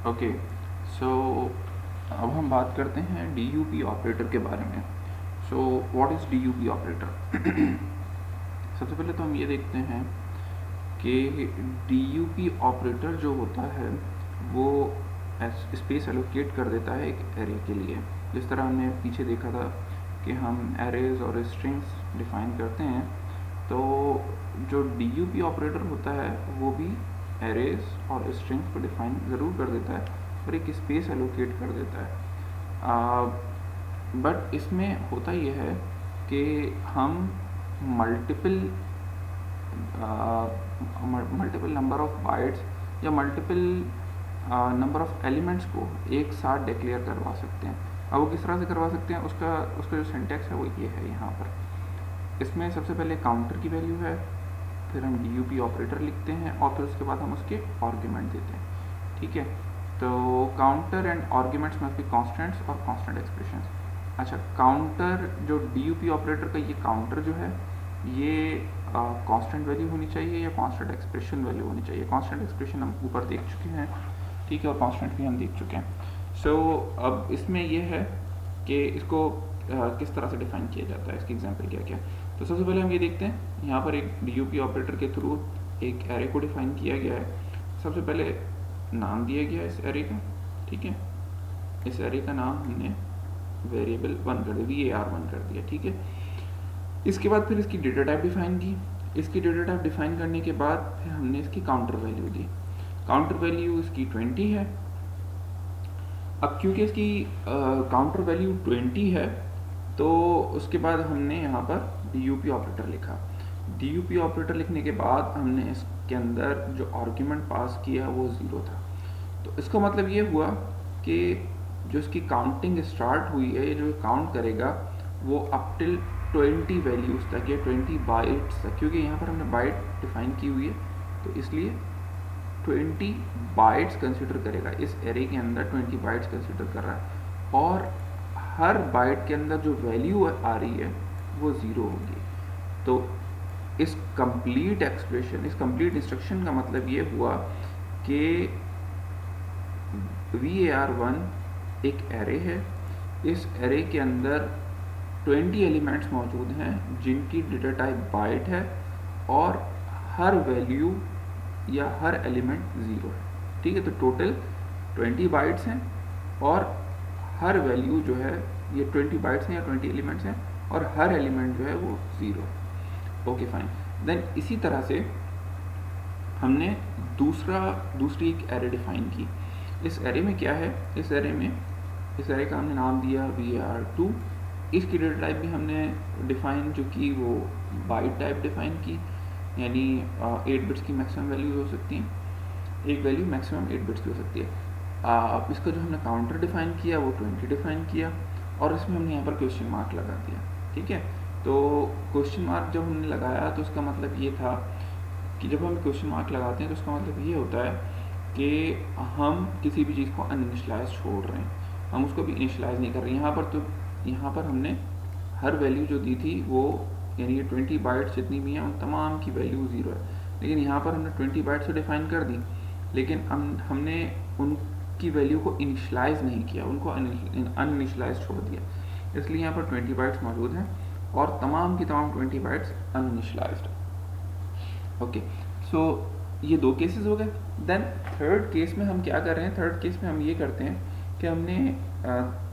Okay, सो अब हम बात करते हैं DUP ऑपरेटर के बारे में। So what is DUP operator? सबसे पहले तो हम ये देखते हैं कि DUP ऑपरेटर जो होता है वो स्पेस एलोकेट कर देता है एक एरे के लिए। जिस तरह हमने पीछे देखा था कि हम एरेज और स्ट्रिंग्स डिफाइन करते हैं, तो जो DUP ऑपरेटर होता है वो भी एरेज और स्ट्रिंग्स को डिफाइन ज़रूर कर देता है और एक स्पेस एलोकेट कर देता है। बट इसमें होता ये है कि हम मल्टीपल नंबर ऑफ बाइट्स या मल्टीपल नंबर ऑफ एलिमेंट्स को एक साथ डिक्लेयर करवा सकते हैं। अब वो किस तरह से करवा सकते हैं, उसका जो सिंटैक्स है वो ये है यहाँ पर। इसमें सबसे पहले काउंटर की वैल्यू है, फिर हम DUP ऑपरेटर लिखते हैं और फिर उसके बाद हम उसके आर्ग्यूमेंट देते हैं। ठीक है, तो counter and arguments must be constants और कांस्टेंट एक्सप्रेशंस। अच्छा, काउंटर जो DUP ऑपरेटर का ये काउंटर जो है ये कांस्टेंट वैल्यू होनी चाहिए या कांस्टेंट एक्सप्रेशन वैल्यू होनी चाहिए। कांस्टेंट एक्सप्रेशन हम ऊपर देख चुके हैं, ठीक है, और कांस्टेंट भी हम देख चुके हैं। सो अब इसमें यह है कि इसको किस तरह से डिफाइन किया जाता है, इसकी एग्जांपल क्या क्या। तो सबसे पहले हम ये देखते हैं, यहाँ पर एक DUP ऑपरेटर के थ्रू एक एरे को डिफाइन किया गया है। सबसे पहले नाम दिया गया है इस एरे का, ठीक है। इस एरे का नाम हमने वेरिएबल 1 कर दिया, var1 कर दिया, ठीक है। इसके बाद फिर इसकी डेटा टाइप डिफाइन की। इसकी डेटा टाइप डिफाइन करने के बाद फिर हमने इसकी काउंटर वैल्यू दी। काउंटर वैल्यू इसकी 20 है। अब क्योंकि इसकी काउंटर वैल्यू 20 है, तो उसके बाद हमने यहाँ पर DUP ऑपरेटर लिखा। DUP ऑपरेटर लिखने के बाद हमने इसके अंदर जो आर्ग्यूमेंट पास किया वो 0 था। तो इसका मतलब ये हुआ कि जो इसकी काउंटिंग स्टार्ट हुई है, जो काउंट करेगा वो अप टिल 20 वैल्यूज़ तक या 20 बाइट्स तक, क्योंकि यहाँ पर हमने बाइट डिफाइन की हुई है, तो इसलिए 20 बाइट्स कंसिडर करेगा। इस एरे के अंदर 20 बाइट्स कंसिडर कर रहा है और हर बाइट के अंदर जो वैल्यू आ रही है वो 0 होगी। तो इस कंप्लीट एक्सप्रेशन, इस कंप्लीट इंस्ट्रक्शन का मतलब ये हुआ कि var1 एक एरे है। इस एरे के अंदर 20 एलिमेंट्स मौजूद हैं जिनकी डेटा टाइप बाइट है और हर वैल्यू या हर एलिमेंट 0 है, ठीक है। तो टोटल 20 बाइट्स हैं और हर वैल्यू जो है, ये 20 बाइट्स हैं या 20 एलिमेंट्स हैं और हर एलिमेंट जो है वो 0 है। Okay fine. देन इसी तरह से हमने दूसरी एक एरे डिफाइन की। इस एरे में क्या है, इस एरे का हमने नाम दिया var2। इसकी डेटा टाइप भी हमने डिफाइन जो की वो बाइट टाइप डिफाइन की, यानी 8 बिट्स की मैक्सिमम वैल्यूज हो सकती हैं। एक वैल्यू मैक्सिमम 8 बिट्स की हो सकती है। इसका जो हमने काउंटर डिफाइन किया वो 20 डिफाइन किया और इसमें हमने यहाँ पर क्वेश्चन मार्क लगा दिया, ठीक है। तो क्वेश्चन मार्क जब हमने लगाया तो उसका मतलब ये था कि जब हम क्वेश्चन मार्क लगाते हैं तो उसका मतलब ये होता है कि हम किसी भी चीज़ को अनइनिशियलाइज छोड़ रहे हैं, हम उसको भी इनिशियलाइज नहीं कर रहे। यहाँ पर हमने हर वैल्यू जो दी थी वो, यानी ये 20 बाइट्स जितनी भी हैं उन तमाम की वैल्यू 0 है। लेकिन यहाँ पर हमने 20 बाइट्स तो डिफाइन कर दी, लेकिन हमने उनकी वैल्यू को इनिशियलाइज नहीं किया, उनको अनइनिशियलाइज छोड़ दिया। इसलिए यहाँ पर 20 बाइट्स मौजूद हैं और तमाम की तमाम 20 बाइट्स अनइनिशियलाइज्ड। ओके, सो ये 2 केसेस हो गए। देन थर्ड केस में हम क्या कर रहे हैं, थर्ड केस में हम ये करते हैं कि हमने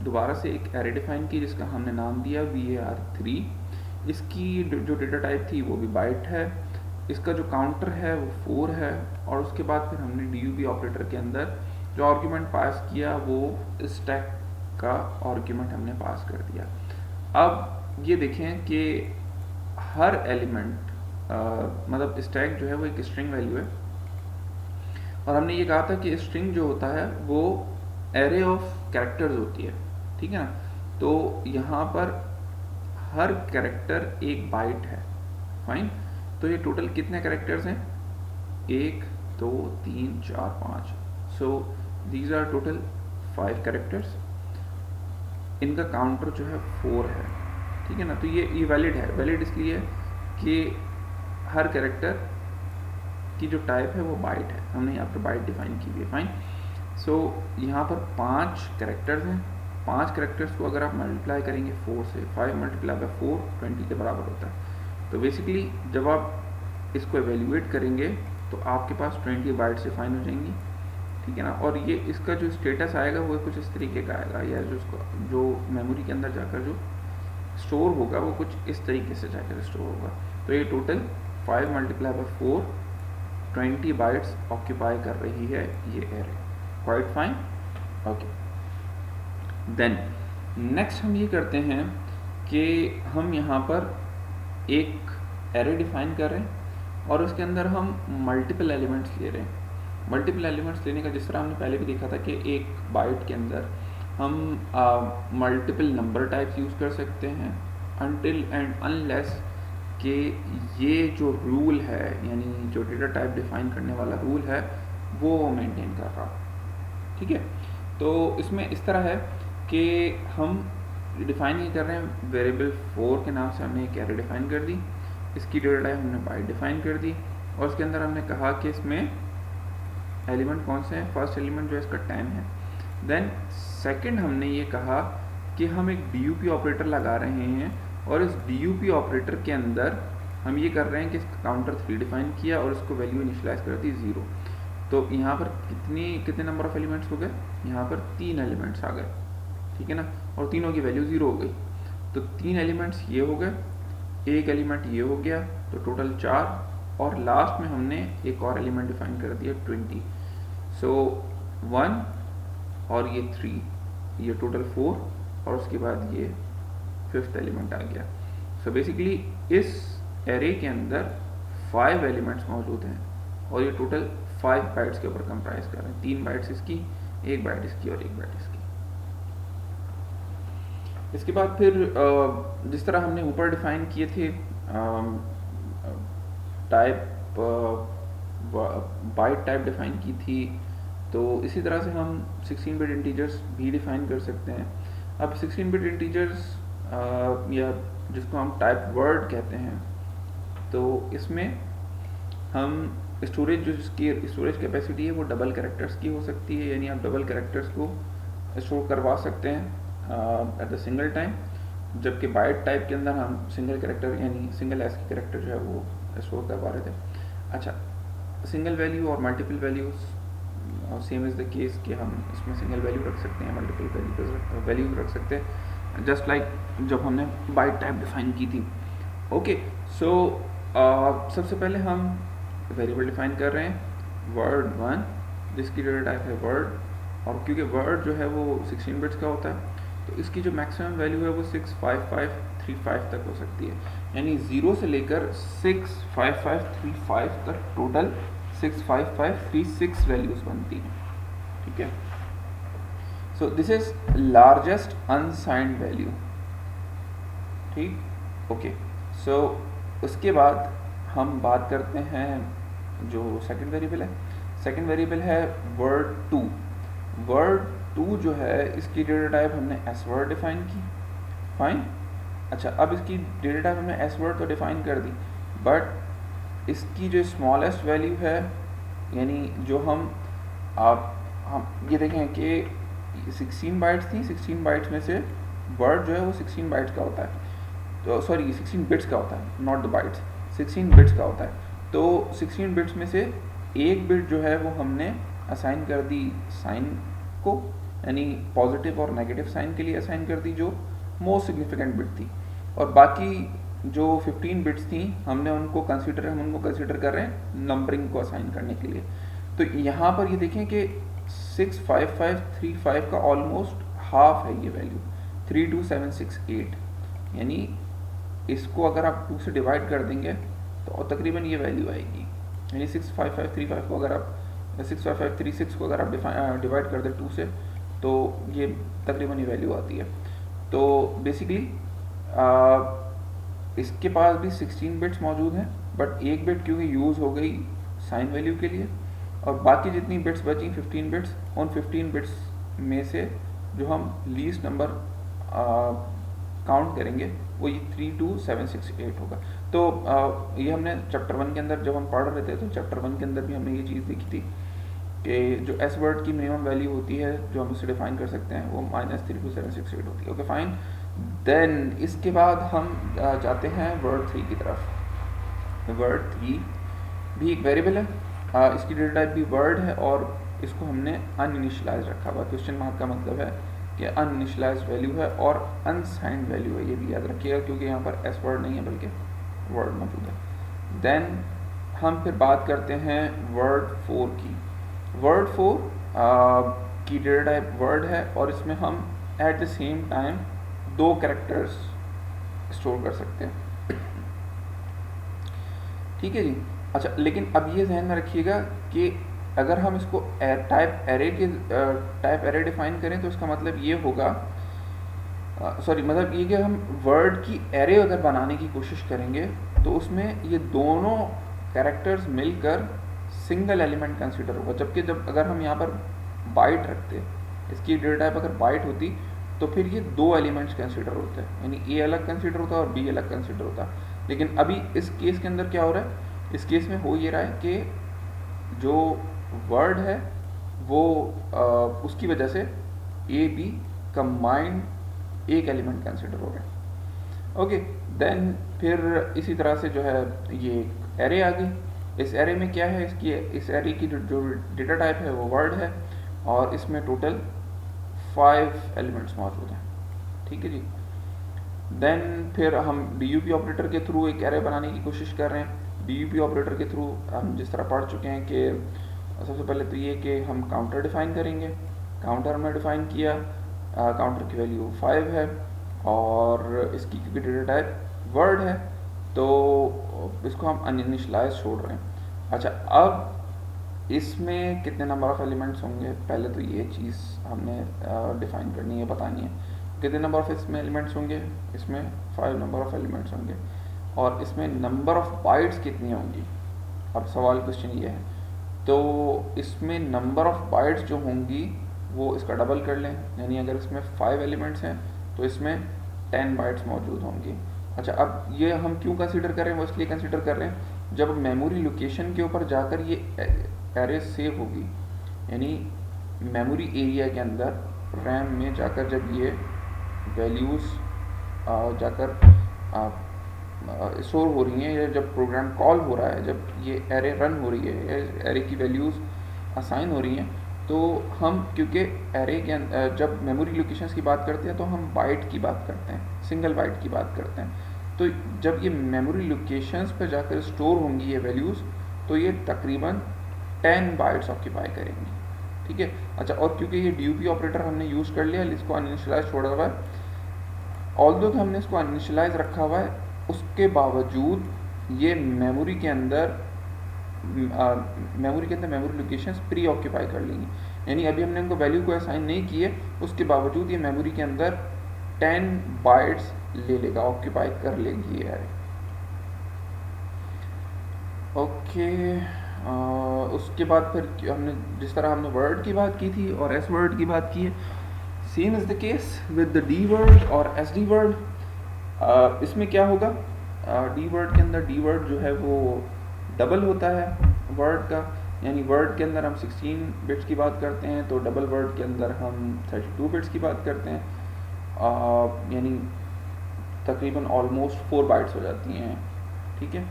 दोबारा से एक एरे डिफाइन की जिसका हमने नाम दिया var3। इसकी जो डेटा टाइप थी वो भी बाइट है, इसका जो काउंटर है वो 4 है और उसके बाद फिर हमने DUP ऑपरेटर के अंदर जो आर्ग्यूमेंट पास किया वो स्टैक का आर्ग्यूमेंट हमने पास कर दिया। अब ये देखें कि हर एलिमेंट मतलब स्टैक जो है वो एक स्ट्रिंग वैल्यू है और हमने ये कहा था कि स्ट्रिंग जो होता है वो एरे ऑफ कैरेक्टर्स होती है, ठीक है ना। तो यहाँ पर हर कैरेक्टर एक बाइट है, फाइन। तो ये टोटल कितने कैरेक्टर्स हैं, 1 2 3 4 5। So these are total 5 characters. इनका काउंटर जो है 4 है, ठीक है ना। तो ये वैलिड है। वैलिड इसलिए कि हर कैरेक्टर की जो टाइप है वो बाइट है, हमने यहाँ पर बाइट डिफाइन की हुई है, फाइन। सो यहाँ पर 5 कैरेक्टर्स हैं, 5 कैरेक्टर्स को अगर आप मल्टीप्लाई करेंगे 4 से, 5 मल्टीप्लाई बाय 4 20 के बराबर होता है। तो बेसिकली जब आप इसको एवेल्यूएट करेंगे तो आपके पास 20 बाइट्स डिफाइन हो जाएंगी, ठीक है ना। और ये इसका जो स्टेटस आएगा वो कुछ इस तरीके का आएगा, या जो मेमोरी के अंदर जाकर जो स्टोर होगा वो कुछ इस तरीके से जाकर स्टोर होगा। तो ये total 5 multiply by 4 20 bytes occupy कर रही है ये array. Quite fine, okay. Then next हम ये करते हैं कि हम यहाँ पर एक एरे डिफाइन कर रहे हैं और उसके अंदर हम मल्टीपल एलिमेंट्स ले रहे हैं। मल्टीपल एलिमेंट्स लेने का जिस तरह हमने पहले भी देखा था कि एक बाइट के अंदर हम मल्टीपल नंबर टाइप्स यूज़ कर सकते हैं अनटिल एंड अनलेस कि ये जो रूल है, यानी जो डेटा टाइप डिफाइन करने वाला रूल है वो मेंटेन कर रहा, ठीक है। तो इसमें इस तरह है कि हम डिफाइन ये कर रहे हैं, वेरिएबल 4 के नाम से हमने एक एरे डिफाइन कर दी, इसकी डेटा टाइप हमने बाइट डिफाइन कर दी और उसके अंदर हमने कहा कि इसमें एलिमेंट कौन से हैं। फर्स्ट एलिमेंट जो है इसका 10 है। देन सेकंड हमने ये कहा कि हम एक DUP ऑपरेटर लगा रहे हैं और इस DUP ऑपरेटर के अंदर हम ये कर रहे हैं कि इसका काउंटर 3 डिफाइन किया और इसको वैल्यू इनिशियलाइज कर दी 0। तो यहाँ पर कितने नंबर ऑफ एलिमेंट्स हो गए, यहाँ पर 3 एलिमेंट्स आ गए, ठीक है ना, और तीनों की वैल्यू 0 हो गई। तो 3 एलिमेंट्स ये हो गए, एक एलिमेंट ये हो गया, तो टोटल 4, और लास्ट में हमने एक और एलिमेंट डिफाइन कर दिया 20। सो 1 और ये 3, ये टोटल 4, और उसके बाद ये 5th एलिमेंट आ गया। सो बेसिकली इस एरे के अंदर 5 एलिमेंट्स मौजूद हैं और ये टोटल 5 बाइट्स के ऊपर कंप्राइज कर रहे हैं। 3 बाइट्स इसकी, 1 बाइट इसकी और 1 बाइट इसकी। इसके बाद फिर जिस तरह हमने ऊपर डिफाइन किए थे टाइप, बाइट टाइप डिफाइन की थी, तो इसी तरह से हम 16 बिट इंटीजर्स भी डिफाइन कर सकते हैं। अब 16 बिट इंटीजर्स या जिसको हम टाइप वर्ड कहते हैं, तो इसमें हम स्टोरेज, जो इसकी स्टोरेज कैपेसिटी है वो डबल कैरेक्टर्स की हो सकती है, यानी आप डबल कैरेक्टर्स को स्टोर करवा सकते हैं एट द सिंगल टाइम, जबकि बाइट टाइप के अंदर हम सिंगल कैरेक्टर यानी सिंगल ASCII कैरेक्टर जो है वो स्टोर करवा रहे थे। अच्छा, सिंगल वैल्यू और multiple values same is the case कि हम इसमें सिंगल वैल्यू रख सकते हैं, मल्टीपल वैल्यू रख सकते हैं, जस्ट लाइक जब हमने बाइट टाइप डिफाइन की थी। ओके, सो सबसे पहले हम वेरिएबल डिफाइन कर रहे हैं वर्ड 1, जिसकी डेटा टाइप है वर्ड, और क्योंकि वर्ड जो है वो 16 बिट्स का होता है तो इसकी जो मैक्सिमम वैल्यू है वो 65535 तक हो सकती है, यानी 0 से लेकर 65535 तक टोटल 65536 वैल्यूज बनती हैं, ठीक है। So this is largest unsigned value, ठीक, ओके। सो उसके बाद हम बात करते हैं जो सेकंड वेरिएबल है। सेकंड वेरिएबल है वर्ड 2। वर्ड 2 जो है इसकी डेटा टाइप हमने एस वर्ड डिफाइन की, फाइन। अच्छा, अब इसकी डेटा टाइप हमने एस वर्ड तो डिफाइन कर दी, बट इसकी जो स्मॉलेस्ट वैल्यू है, यानी जो हम ये देखें कि 16 बाइट्स थी, 16 बाइट्स में से वर्ड जो है वो 16 बाइट्स का होता है, तो सॉरी 16 बिट्स का होता है, नॉट द बाइट्स, 16 बिट्स का होता है। तो 16 बिट्स में से एक बिट जो है वो हमने असाइन कर दी साइन को, यानी पॉजिटिव और नेगेटिव साइन के लिए असाइन कर दी जो मोस्ट सिग्निफिकेंट बिट थी, और बाकी जो 15 बिट्स थी हम उनको कंसीडर कर रहे हैं नंबरिंग को असाइन करने के लिए। तो यहाँ पर ये देखें कि 65535 का ऑलमोस्ट हाफ है ये वैल्यू, 32768, यानी इसको अगर आप 2 से डिवाइड कर देंगे तो तकरीबन ये वैल्यू आएगी, यानी 65535 को अगर आप 65536 को अगर आप डिवाइड कर दें 2 से तो ये तकरीबन ये वैल्यू आती है। तो बेसिकली इसके पास भी 16 बिट्स मौजूद हैं, बट एक बिट क्योंकि यूज़ हो गई साइन वैल्यू के लिए, और बाकी जितनी बिट्स बची 15 बिट्स, उन 15 बिट्स में से जो हम लीस्ट नंबर काउंट करेंगे वो ये 32768 होगा। तो ये हमने चैप्टर 1 के अंदर जब हम पढ़ रहे थे तो चैप्टर 1 के अंदर भी हमने ये चीज़ देखी थी कि जो एस वर्ड की मिनिमम वैल्यू होती है जो हम उससे डिफाइन कर सकते हैं वो -32768 होती है। Okay fine. देन इसके बाद हम जाते हैं वर्ड 3 की तरफ। वर्ड 3 भी एक वेरिएबल है, इसकी डेटा टाइप भी वर्ड है और इसको हमने अनइनिशियलाइज रखा हुआ। क्वेश्चन मार्क का मतलब है कि अनइनिशियलाइज वैल्यू है और अनसाइंड वैल्यू है, ये भी याद रखिएगा क्योंकि यहाँ पर एस वर्ड नहीं है बल्कि वर्ड मौजूद है। देन हम फिर बात करते हैं वर्ड 4 की। वर्ड 4 की डेटा टाइप वर्ड है और इसमें हम at the same time 2 characters store कर सकते हैं। ठीक है जी। अच्छा, लेकिन अब ये ध्यान में रखिएगा कि अगर हम इसको टाइप एरे डिफाइन करें तो इसका मतलब ये होगा, मतलब ये कि हम वर्ड की एरे अगर बनाने की कोशिश करेंगे तो उसमें ये दोनों कैरेक्टर्स मिलकर सिंगल एलिमेंट कंसीडर होगा। जबकि जब अगर हम यहाँ पर बाइट रखते, इसकी डेटा टाइप अगर बाइट होती तो फिर ये 2 एलिमेंट्स कंसीडर होते हैं, यानी ए अलग कंसीडर होता है और बी अलग कंसीडर होता है। लेकिन अभी इस केस के अंदर क्या हो रहा है, इस केस में हो ये रहा है कि जो वर्ड है वो उसकी वजह से ए बी कंबाइंड एक एलिमेंट कंसिडर हो गया। ओके, देन फिर इसी तरह से जो है ये एरे आ गई। इस एरे में क्या है, इस एरे की जो डेटा टाइप है वो वर्ड है और इसमें टोटल 5 एलिमेंट्स मौजूद हैं। ठीक है जी। देन फिर हम DUP ऑपरेटर के थ्रू एक एरे बनाने की कोशिश कर रहे हैं। DUP ऑपरेटर के थ्रू हम जिस तरह पढ़ चुके हैं कि सबसे पहले तो ये कि हम काउंटर डिफाइन करेंगे। काउंटर हमने डिफाइन किया, काउंटर की वैल्यू 5 है और इसकी क्योंकि डेटा टाइप वर्ड है तो इसको हम अनइनिशियलाइज छोड़ रहे हैं। अच्छा, अब इसमें कितने नंबर ऑफ एलिमेंट्स होंगे, पहले तो ये चीज़ हमने डिफाइन करनी है, बतानी है। कितने नंबर ऑफ इसमें एलिमेंट्स होंगे, इसमें 5 नंबर ऑफ एलिमेंट्स होंगे और इसमें नंबर ऑफ बाइट्स कितनी होंगी। अब सवाल क्वेश्चन ये है, तो इसमें नंबर ऑफ बाइट्स जो होंगी वो इसका डबल कर लें, यानी अगर इसमें 5 एलिमेंट्स हैं तो इसमें 10 बाइट्स मौजूद होंगी। अच्छा, अब ये हम क्यों कंसीडर कर रहे हैं, वो इसलिए कंसीडर कर रहे हैं जब मेमोरी लोकेशन के ऊपर जाकर ये एरे सेव होगी, यानी मेमोरी एरिया के अंदर रैम में जाकर जब ये वैल्यूज़ जाकर स्टोर हो रही हैं या जब प्रोग्राम कॉल हो रहा है, जब ये एरे रन हो रही है, एरे की वैल्यूज़ असाइन हो रही हैं, तो हम क्योंकि एरे के अंदर जब मेमोरी लोकेशंस की बात करते हैं तो हम बाइट की बात करते हैं, सिंगल बाइट की बात करते हैं। तो जब ये मेमोरी लोकेशंस पर जाकर स्टोर होंगी ये वैल्यूज़ तो ये तकरीबन 10 बाइट्स ऑक्यूपाई करेंगी। ठीक है। अच्छा, और क्योंकि ये DUP ऑपरेटर हमने यूज़ कर लिया, इसको अनइनिशियलाइज छोड़ा हुआ है, ऑल्दो कि हमने इसको अनइनिशियलाइज रखा हुआ है उसके बावजूद ये मेमोरी के अंदर मेमोरी लोकेशंस प्री ऑक्यूपाई कर लेंगी। यानी अभी हमने इनको वैल्यू को असाइन नहीं किए, उसके बावजूद ये मेमोरी के अंदर 10 बाइट्स ले लेगा, ऑक्यूपाई कर लेगी ये एरे। ओके, उसके बाद फिर हमने जिस तरह हमने वर्ड की बात की थी और एस वर्ड की बात की है, same is the case with the D word और एस डी वर्ड। इसमें क्या होगा, डी वर्ड के अंदर डी वर्ड जो है वो डबल होता है वर्ड का, यानी वर्ड के अंदर हम 16 बिट्स की बात करते हैं तो डबल वर्ड के अंदर हम 32 बिट्स की बात करते हैं, यानी तकरीबन ऑलमोस्ट 4 बाइट्स हो जाती हैं। ठीक है।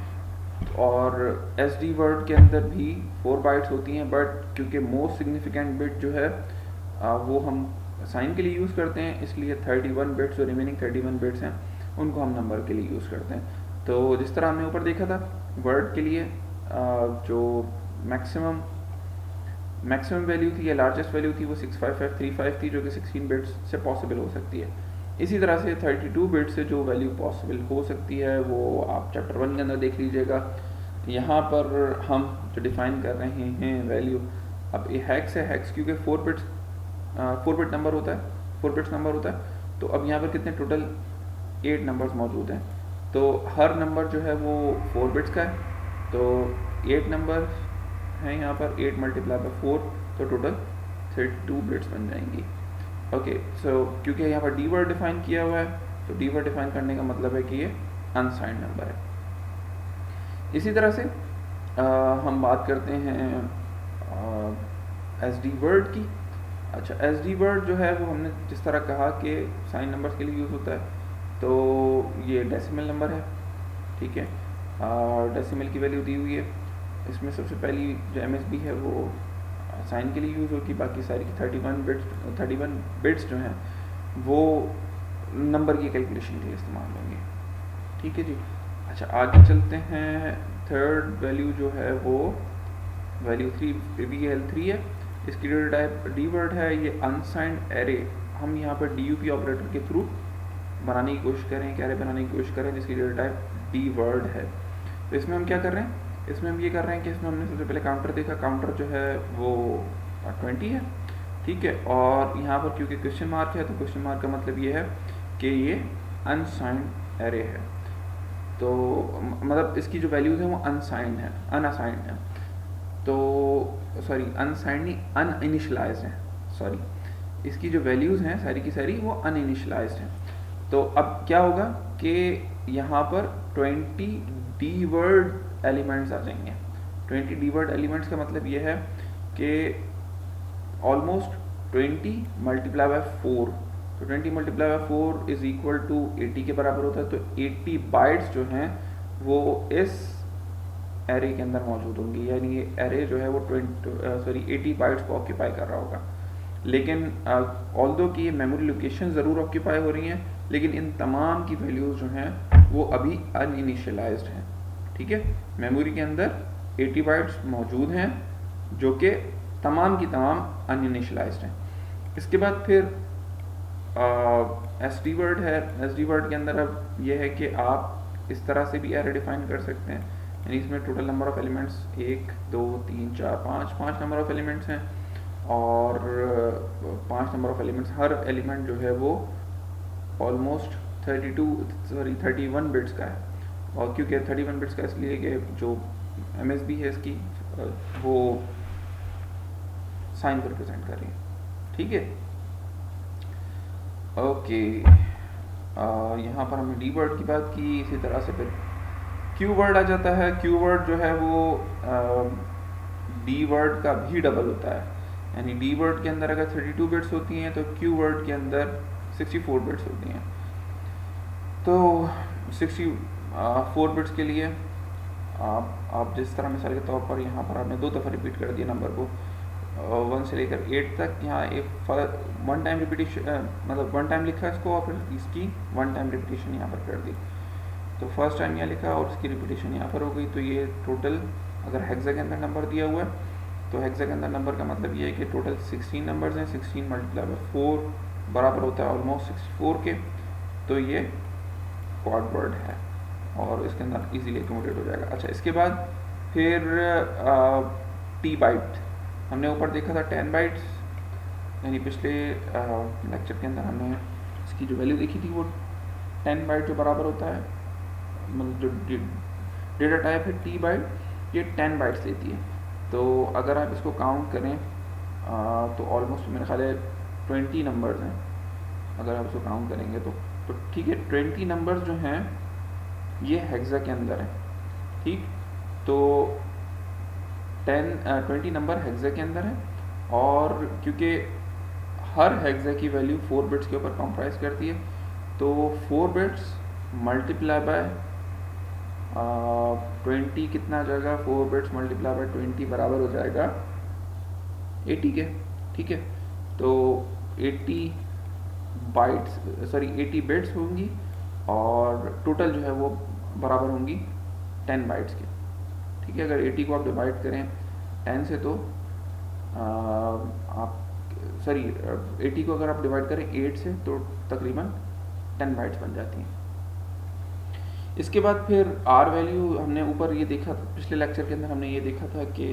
और एस डी वर्ड के अंदर भी 4 बाइट्स होती हैं, बट क्योंकि मोस्ट सिग्निफिकेंट बिट जो है वो हम साइन के लिए यूज़ करते हैं, इसलिए 31 बिट्स जो रिमेनिंग 31 बिट्स हैं उनको हम नंबर के लिए यूज़ करते हैं। तो जिस तरह हमने ऊपर देखा था वर्ड के लिए जो मैक्सिमम वैल्यू थी या लार्जेस्ट वैल्यू थी वो 65535 थी, जो कि 16 बिट्स से पॉसिबल हो सकती है। इसी तरह से 32 बिट से जो वैल्यू पॉसिबल हो सकती है वो आप चैप्टर 1 के अंदर देख लीजिएगा। यहाँ पर हम जो डिफाइन कर रहे हैं वैल्यू, अब ये हैक्स है, हैक्स क्योंकि 4 बिट नंबर होता है, 4 बिट्स नंबर होता है, तो अब यहाँ पर कितने टोटल 8 नंबर्स मौजूद हैं, तो हर नंबर जो है वो 4 बिट्स का है, तो 8 नंबर हैं यहाँ पर, 8 मल्टीप्लाई बाई 4 तो टोटल 32 बिट्स बन जाएंगी। ओके, सो क्योंकि यहाँ पर डी वर्ड डिफाइन किया हुआ है तो डी वर्ड डिफाइन करने का मतलब है कि ये अनसाइंड नंबर है। इसी तरह से हम बात करते हैं एस डी वर्ड की। अच्छा, एस डी वर्ड जो है वो हमने जिस तरह कहा कि साइन नंबर्स के लिए यूज़ होता है, तो ये डेसिमल नंबर है, ठीक है, डेसिमल की वैल्यू दी हुई है। इसमें सबसे पहली जो एम एस बी है वो साइन के लिए यूज़ होगी, बाकी सारी की 31 बिट्स जो हैं वो नंबर की कैलकुलेशन के लिए इस्तेमाल होंगे, ठीक है जी। अच्छा, आगे चलते हैं। थर्ड वैल्यू जो है वो वैल्यू 3 VL3 है। इसकी डेटा टाइप डी वर्ड है। ये अनसाइंड एरे हम यहाँ पर डी यू पी ऑपरेटर के थ्रू बनाने की कोशिश करें, एक एरे बनाने की कोशिश करें जिसकी डेटा टाइप डी वर्ड है। तो इसमें हम क्या कर रहे हैं, इसमें हम ये कर रहे हैं कि इसमें हमने सबसे पहले काउंटर देखा, काउंटर जो है वो 20 है, ठीक है। और यहाँ पर क्योंकि क्वेश्चन मार्क है तो क्वेश्चन मार्क का मतलब ये है कि ये अनसाइंड एरे है, तो मतलब इसकी जो वैल्यूज़ हैं वो अनसाइंड है, अनअसाइंड है, तो सॉरी अनसाइंड नहीं, अनइनिशलाइज्ड है, सॉरी, इसकी जो वैल्यूज़ हैं सारी की सारी वो अनइनिशलाइज्ड हैं। तो अब क्या होगा कि यहाँ पर 20 डी वर्ड एलिमेंट्स आ जाएंगे। 20 डी वर्ड एलिमेंट्स का मतलब ये है कि ऑलमोस्ट 20 मल्टीप्लाई बाय 4, तो 20 multiply by 4 is equal to 80 के बराबर होता है। तो 80 बाइट्स जो हैं वो इस एरे के अंदर मौजूद होंगी, यानी ये एरे जो है वो 80 बाइट्स को ऑक्यूपाई कर रहा होगा। लेकिन ऑल्दो कि ये मेमोरी लोकेशन ज़रूर ऑक्यूपाई हो रही हैं, लेकिन इन तमाम की वैल्यूज़ जो हैं वो अभी अनइनिशियलाइज्ड हैं, ठीक है। मेमोरी के अंदर 80 बाइट्स मौजूद हैं जो कि तमाम की तमाम अनइनिशियलाइज्ड हैं। इसके बाद फिर एस डी वर्ड है। एस डी वर्ड के अंदर अब यह है कि आप इस तरह से भी एरे डिफाइन कर सकते हैं, यानी इसमें total number of elements 1 2 3 4 5 number of elements हैं, और 5 number of elements, her element जो है वो ऑलमोस्ट 31 बिट्स का है। और क्योंकि 31 बिट्स का इसलिए कि जो एम एस बी है इसकी वो साइन को रिप्रेजेंट कर रही है, ठीक है। ओके, यहाँ पर हमने डी वर्ड की बात की। इसी तरह से फिर क्यू वर्ड आ जाता है। क्यू वर्ड जो है वो डी वर्ड का भी डबल होता है, यानी डी वर्ड के अंदर अगर 32 बिट्स होती हैं तो क्यू वर्ड के अंदर 64 बिट्स होती हैं। तो 64 बिट्स के लिए आप जिस तरह मिसाल के तौर पर यहाँ पर आपने 2 दफ़ा रिपीट कर दिया नंबर को 1 से लेकर 8 तक, यहाँ एक वन टाइम रिपीटेशन, मतलब 1 टाइम लिखा इसको और फिर इसकी 1 टाइम रिपीटेशन यहाँ पर कर दी। तो फर्स्ट टाइम यहाँ लिखा और इसकी रिपीटेशन यहाँ पर हो गई। तो ये टोटल अगर हेक्सा के अंदर नंबर दिया हुआ है तो हेक्सा के अंदर नंबर का मतलब ये है कि टोटल 16 नंबर्स हैं। 16 मल्टीप्लाई बाय 4 बराबर होता है ऑलमोस्ट 64 के। तो ये क्वाड वर्ड है और इसके अंदर इजीली एक्यूमुलेट हो जाएगा। अच्छा, इसके बाद फिर टी बाइट हमने ऊपर देखा था 10 बाइट्स, यानी पिछले लेक्चर के अंदर हमने इसकी जो वैल्यू देखी थी वो 10 बाइट जो बराबर होता है, मतलब जो डेटा टाइप है टी बाइट ये 10 बाइट्स लेती है। तो अगर आप इसको काउंट करें तो ऑलमोस्ट मेरे ख्याल है 20 नंबर्स हैं अगर आप इसको काउंट करेंगे तो ठीक है, 20 नंबर्स जो हैं ये हेक्सा के अंदर है, ठीक। तो 20 नंबर हेक्सा के अंदर है, और क्योंकि हर हेक्सा की वैल्यू 4 बिट्स के ऊपर कंप्राइज करती है, तो 4 बिट्स मल्टीप्लाई बाय 20 कितना आ जाएगा, 4 बिट्स मल्टीप्लाई बाय 20 बराबर हो जाएगा 80 के, ठीक है। तो 80 बिट्स होंगी और टोटल जो है वो बराबर होंगी 10 बाइट्स के, ठीक है। अगर 80 को आप डिवाइड करें 10 से तो आप 80 को अगर आप डिवाइड करें 8 से तो तकरीबन 10 बाइट्स बन जाती हैं। इसके बाद फिर आर वैल्यू हमने ऊपर ये देखा था, पिछले लेक्चर के अंदर हमने ये देखा था कि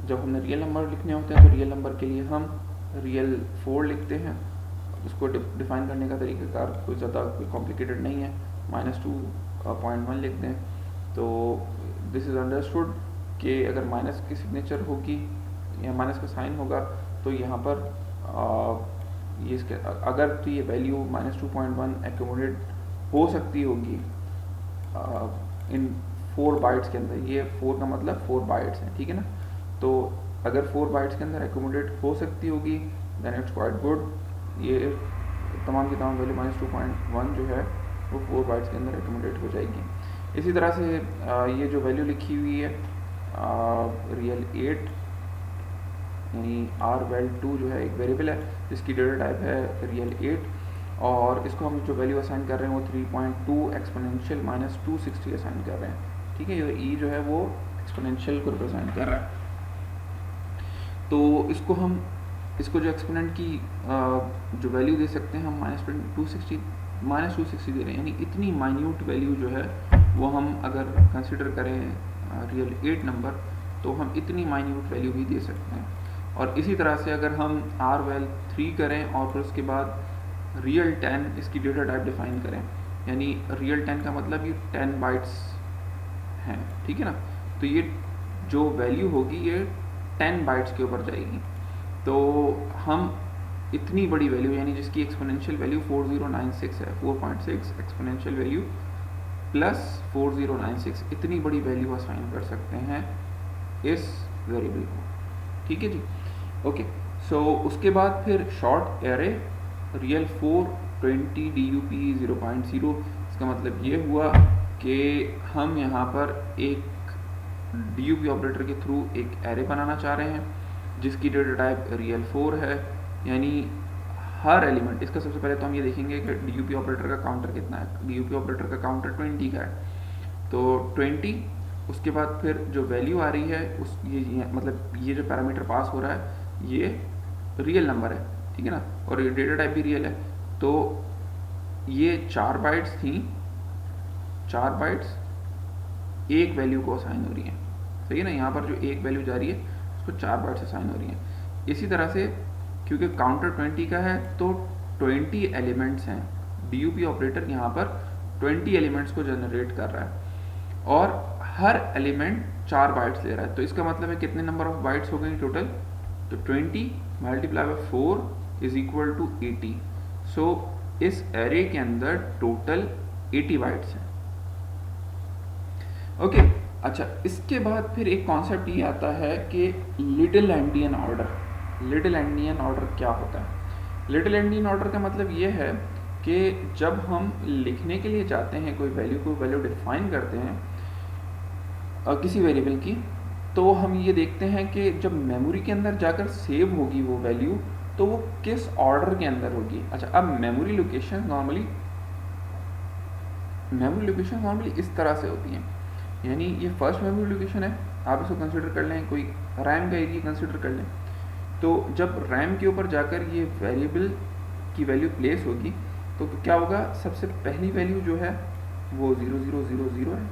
जब हमने रियल नंबर लिखने होते हैं तो रियल नंबर के लिए हम रियल 4 लिखते हैं। उसको डिफाइन करने का तरीक़ाकार कोई ज़्यादा कोई कॉम्प्लिकेटेड नहीं है, -2.1 लिखते हैं। तो दिस इज़ अंडरस्टूड कि अगर माइनस की सिग्नेचर होगी या माइनस का साइन होगा तो यहाँ पर ये इसके अगर तो ये वैल्यू -2.1 एक्यूमुलेट हो सकती होगी इन 4 बाइट्स के अंदर। ये 4 का मतलब 4 बाइट्स हैं, ठीक है ना। तो अगर 4 बाइट्स के अंदर एकोमोडेट हो सकती होगी देन इट्स क्वाइट गुड। ये तमाम की तमाम वैल्यू -2.1 जो है वो 4 बाइट्स के अंदर एकोमोडेट हो जाएगी। इसी तरह से ये जो वैल्यू लिखी हुई है रियल 8 यानी rval2 जो है एक वेरिएबल है जिसकी डेटा टाइप है रियल 8, और इसको हम जो वैल्यू असाइन कर रहे हैं वो 3.2 एक्सपोनेंशियल -260 असाइन कर रहे हैं। ठीक है, ये ई जो है वो एक्सपोनेंशियल को रिप्रेजेंट कर रहा है। तो इसको जो एक्सपोनेंट की जो वैल्यू दे सकते हैं हम -260 दे रहे हैं, यानी इतनी माइन्यूट वैल्यू जो है वो हम अगर कंसिडर करें रियल 8 नंबर तो हम इतनी माइन्यूट वैल्यू भी दे सकते हैं। और इसी तरह से अगर हम rval3 करें और फिर उसके बाद रियल 10 इसकी डेटा टाइप डिफाइन करें, यानी रियल 10 का मतलब ये 10 बाइट्स हैं, ठीक है ना, तो ये जो वैल्यू होगी ये 10 बाइट्स के ऊपर जाएगी। तो हम इतनी बड़ी वैल्यू यानी जिसकी एक्सपोनेंशियल वैल्यू 4096 है, 4.6 एक्सपोनेंशियल वैल्यू प्लस 4096, इतनी बड़ी वैल्यू असाइन कर सकते हैं इस वेरिएबल को। ठीक है जी, ओके। सो उसके बाद फिर शॉर्ट एरे रियल 4 20 DUP 0.0, इसका मतलब ये हुआ कि हम यहाँ पर एक DUP ऑपरेटर के थ्रू एक एरे बनाना चाह रहे हैं जिसकी डेटा टाइप रियल 4 है, यानी हर एलिमेंट, इसका सबसे पहले तो हम ये देखेंगे कि DUP ऑपरेटर का काउंटर कितना है। DUP ऑपरेटर का काउंटर 20 का है, तो 20, उसके बाद फिर जो वैल्यू आ रही है उस ये मतलब ये जो पैरामीटर पास हो रहा है ये रियल नंबर है, ठीक है ना, और ये डेटा टाइप भी रियल है। तो ये 4 बाइट्स थी, 4 बाइट्स एक वैल्यू को असाइन हो रही है, सही है ना, यहाँ पर जो एक वैल्यू जा रही है उसको 4 बाइट्स असाइन हो रही है। इसी तरह से क्योंकि काउंटर 20 का है तो 20 एलिमेंट्स हैं, DUP ऑपरेटर यहाँ पर 20 एलिमेंट्स को जनरेट कर रहा है और हर एलिमेंट 4 बाइट्स ले रहा है। तो इसका मतलब है कितने नंबर ऑफ बाइट्स हो गई टोटल, तो 20 multiply by 4 is equal to 80। So इस एरे के अंदर टोटल 80 बाइट्स हैं। ओके, अच्छा, इसके बाद फिर एक कॉन्सेप्ट ये आता है कि little endian order. Little endian order क्या होता है? लिटिल एंडियन ऑर्डर का मतलब ये है कि जब हम लिखने के लिए जाते हैं कोई वैल्यू डिफाइन करते हैं किसी वेरिएबल की, तो हम ये देखते हैं कि जब मेमोरी के अंदर जाकर सेव होगी वो वैल्यू तो वो किस ऑर्डर के अंदर होगी। अच्छा, अब मेमोरी लोकेशन नॉर्मली इस तरह से होती हैं, यानी ये फर्स्ट मेमोरी लोकेशन है, आप इसको कंसिडर कर लें, कोई रैम का एरिया कंसिडर कर लें। तो जब रैम के ऊपर जाकर ये वेरिएबल की वैल्यू प्लेस होगी तो क्या होगा, सबसे पहली वैल्यू जो है वो 0000 है,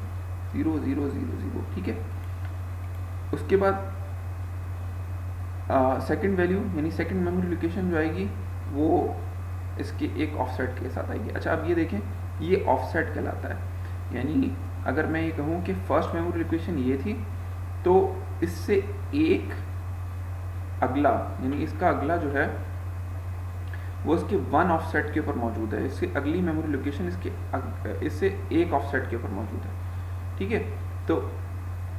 0000, ठीक है। उसके बाद सेकंड वैल्यू यानी सेकंड मेमोरी लोकेशन जो आएगी वो इसके एक ऑफसेट के साथ आएगी। अच्छा, अब ये देखें, ये ऑफसेट कहलाता है, यानी अगर मैं ये कहूँ कि फर्स्ट मेमोरी लोकेशन ये थी तो इससे एक अगला यानी इसका अगला जो है वो इसके 1 ऑफसेट के ऊपर मौजूद है, इससे अगली मेमोरी लोकेशन इससे एक ऑफसेट के ऊपर मौजूद है, ठीक है। तो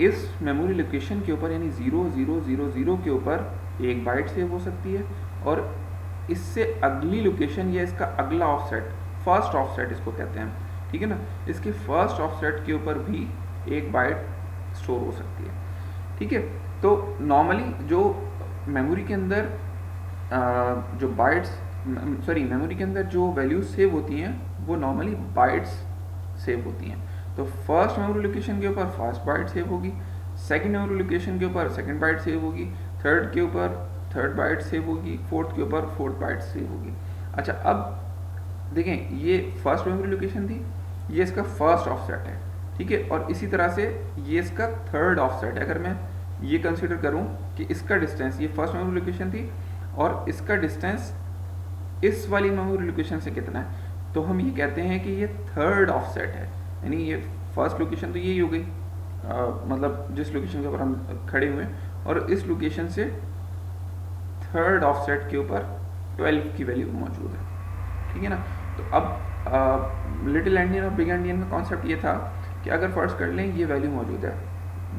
इस मेमोरी लोकेशन के ऊपर यानी 0000 के ऊपर एक बाइट सेव हो सकती है और इससे अगली लोकेशन या इसका अगला ऑफसेट, फर्स्ट ऑफसेट इसको कहते हैं, ठीक है ना, इसके फर्स्ट ऑफसेट के ऊपर भी एक बाइट स्टोर हो सकती है, ठीक है। तो नॉर्मली जो मेमोरी के अंदर जो बाइट्स मेमोरी के अंदर जो वैल्यूज सेव होती हैं वो नॉर्मली बाइट्स सेव होती हैं। तो फर्स्ट मेमोरी लोकेशन के ऊपर फर्स्ट बाइट सेव होगी, सेकंड मेमोरी लोकेशन के ऊपर सेकंड बाइट सेव होगी, थर्ड के ऊपर थर्ड बाइट सेव होगी, फोर्थ के ऊपर फोर्थ बाइट सेव होगी। अच्छा, अब देखें, ये फर्स्ट मेमोरी लोकेशन थी, ये इसका फर्स्ट ऑफसेट है, ठीक है, और इसी तरह से ये इसका थर्ड ऑफसेट है। अगर मैं ये कंसिडर करूं कि इसका डिस्टेंस, ये फर्स्ट मेमोरी लोकेशन थी और इसका डिस्टेंस इस वाली मेमोरी लोकेशन से कितना है, तो हम ये कहते हैं कि ये थर्ड ऑफसेट है, यानी ये फर्स्ट लोकेशन तो यही हो गई, मतलब जिस लोकेशन के ऊपर हम खड़े हुए हैं, और इस लोकेशन से थर्ड ऑफसेट के ऊपर 12 की वैल्यू मौजूद है, ठीक है ना। तो अब लिटिल एंडियन और बिग एंडियन का कॉन्सेप्ट ये था कि अगर फर्स्ट कर लें ये वैल्यू मौजूद है,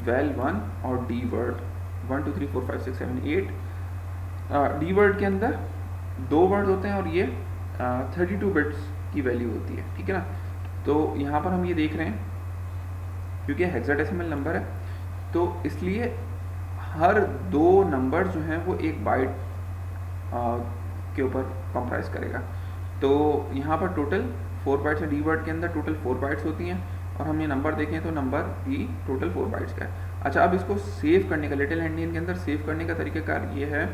वेल 1 और डी वर्ड 1 2 3 4 5 6 7 8। डी वर्ड के अंदर 2 वर्ड होते हैं और ये 32 बिट्स की वैल्यू होती है, ठीक है ना। तो यहाँ पर हम ये देख रहे हैं क्योंकि हेक्साडेसिमल नंबर है तो इसलिए हर 2 नंबर जो हैं वो एक बाइट के ऊपर कंप्राइज करेगा। तो यहाँ पर टोटल 4 बाइट्स है, डी वर्ड के अंदर टोटल 4 बाइट्स होती हैं और हम ये नंबर देखें तो नंबर भी टोटल 4 बाइट्स का है। अच्छा, अब इसको सेव करने का, लिटिल एंडियन के अंदर सेव करने का तरीकाकार ये है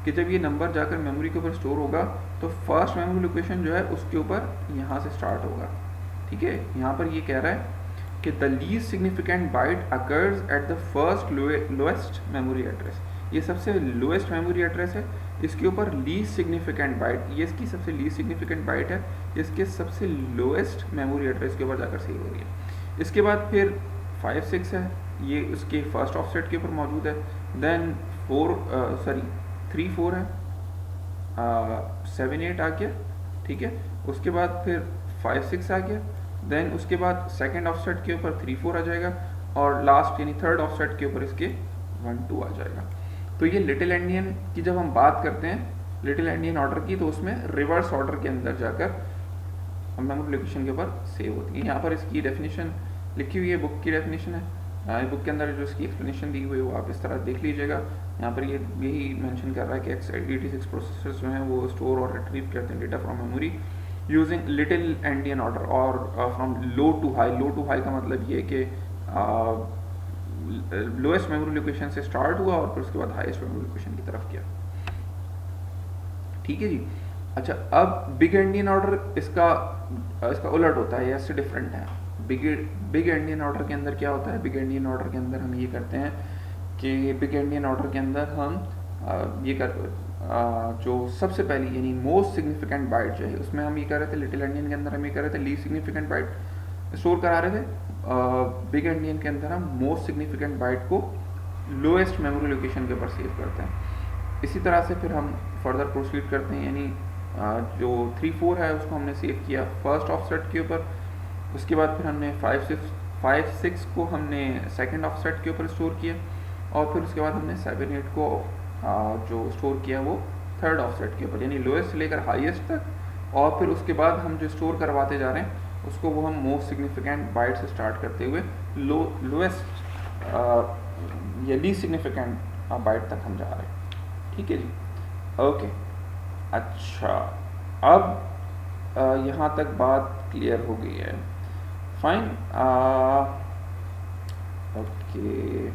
कि जब ये नंबर जाकर मेमोरी के ऊपर स्टोर होगा तो फर्स्ट मेमोरी लोकेशन जो है उसके ऊपर यहाँ से स्टार्ट होगा, ठीक है। यहाँ पर ये कह रहा है कि the least significant byte occurs at the first lowest memory address. ये सबसे लोएस्ट मेमोरी एड्रेस है, इसके ऊपर लीस्ट सिग्निफिकेंट बाइट, ये इसकी सबसे लीस्ट सिग्निफिकेंट बाइट है, इसके सबसे लोएस्ट मेमोरी एड्रेस के ऊपर जाकर सेव हो रही है। इसके बाद फिर 5 6 है, ये उसके फर्स्ट ऑफसेट के ऊपर मौजूद है। देन 3 4 है, 7 8 आ गया, ठीक है। उसके बाद फिर 5 6 आ गया, देन उसके बाद सेकंड ऑफसेट के ऊपर 3 4 आ जाएगा और लास्ट यानी थर्ड ऑफसेट के ऊपर इसके 1 2 आ जाएगा। तो ये लिटिल एंडियन की जब हम बात करते हैं लिटिल एंडियन ऑर्डर की तो उसमें रिवर्स ऑर्डर के अंदर जाकर मेमोरी लोकेशन के ऊपर सेव होती है। यहाँ पर इसकी डेफिनेशन लिखी हुई है, बुक की डेफिनेशन है, बुक के अंदर जो इसकी एक्सप्लेनेशन दी हुई है वो आप इस तरह देख लीजिएगा। यहाँ पर ये यही मेंशन कर रहा है कि x86 प्रोसेसर्स जो हैं वो स्टोर और रिट्रीव करते हैं data from memory using little endian order और from low to high. Low to high का मतलब ये कि लोएस्ट मेमोरी लोकेशन से स्टार्ट हुआ और फिर उसके बाद हाईएस्ट मेमोरी लोकेशन की तरफ गया, ठीक है जी। अच्छा, अब बिग एंडियन ऑर्डर इसका उलट होता है या इससे डिफरेंट है। बिग एंडियन ऑर्डर के अंदर क्या होता है, बिग एंडियन ऑर्डर के अंदर हम ये करते हैं कि बिग एंडियन ऑर्डर के अंदर हम जो सबसे पहली यानी मोस्ट सिग्निफिकेंट बाइट जो है उसमें हम ये कर रहे थे, लिटिल एंडियन के अंदर हम ये कर रहे थे लीस्ट सिग्निफिकेंट बाइट स्टोर करा रहे थे। बिग एंडियन के अंदर हम मोस्ट सिग्निफिकेंट बाइट को लोएस्ट मेमोरी लोकेशन के ऊपर सेव करते हैं। इसी तरह से फिर हम फर्दर प्रोसीड करते हैं, यानी जो 3 4 है उसको हमने सेव किया फर्स्ट ऑफसेट के ऊपर। उसके बाद फिर हमने 5 6 को हमने सेकंड ऑफसेट के ऊपर स्टोर किया और फिर उसके बाद हमने 7 8 को जो स्टोर किया वो थर्ड ऑफसेट के ऊपर, यानी लोएस्ट से लेकर हाईएस्ट तक। और फिर उसके बाद हम जो स्टोर करवाते जा रहे हैं उसको वो हम मोस्ट सिग्निफिकेंट बाइट से स्टार्ट करते हुए लोएस्ट या लीस्ट सिग्निफिकेंट बाइट तक हम जा रहे हैं, ठीक है जी। ओके, अच्छा, अब यहाँ तक बात क्लियर हो गई है, फाइन। ओके,